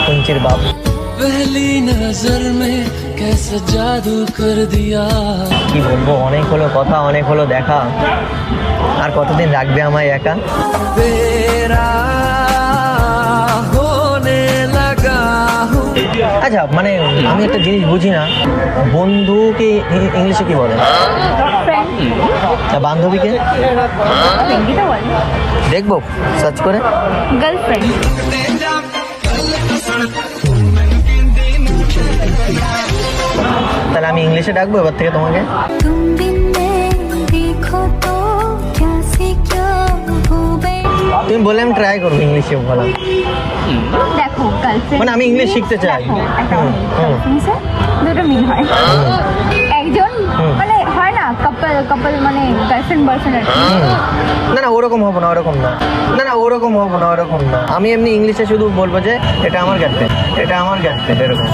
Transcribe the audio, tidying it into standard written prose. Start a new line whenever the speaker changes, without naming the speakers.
কুঞ্চির বাপ।
पहली नजर में कैसे जादू कर दिया।
কি বলবো, অনেক হলো কথা, অনেক হলো দেখা, আর কতদিন রাখবে আমায় একা?
तेरा होने लगा हूँ।
আচ্ছা, মানে আমি একটা জিনিস বুঝি না, বন্ধুকে ইংলিশে কি বলে?
ফ্রেন্ড,
আর বান্ধবীকে?
ফ্রেন্ডই তো বলে।
দেখবো সার্চ করে।
গার্লফ্রেন্ড।
তাহলে আমি ইংলিশে ডাকবো এবার থেকে তোমাকে?
तुम बिन मैं देखो तो क्या से क्या हो गए।
তুমি বলে আমি ট্রাই করবো ইংলিশে বলা।
দেখো গার্লফ্রেন্ড,
মানে আমি ইংলিশ শিখতে চাই।
গার্লফ্রেন্ডসে দুটো মিল হয়। একজন মানে হয় না কাপল কাপল, মানে গার্লফ্রেন্ড বয়ফ্রেন্ড।
না না, ওরকম হবো না, ওরকম না, না না, ওরকম হবো না, ওরকম না। আমি এমনি ইংলিশে শুধু বলবো যে এটা আমার গার্লফ্রেন্ড, এটা আমার গার্লফ্রেন্ড, এরকম।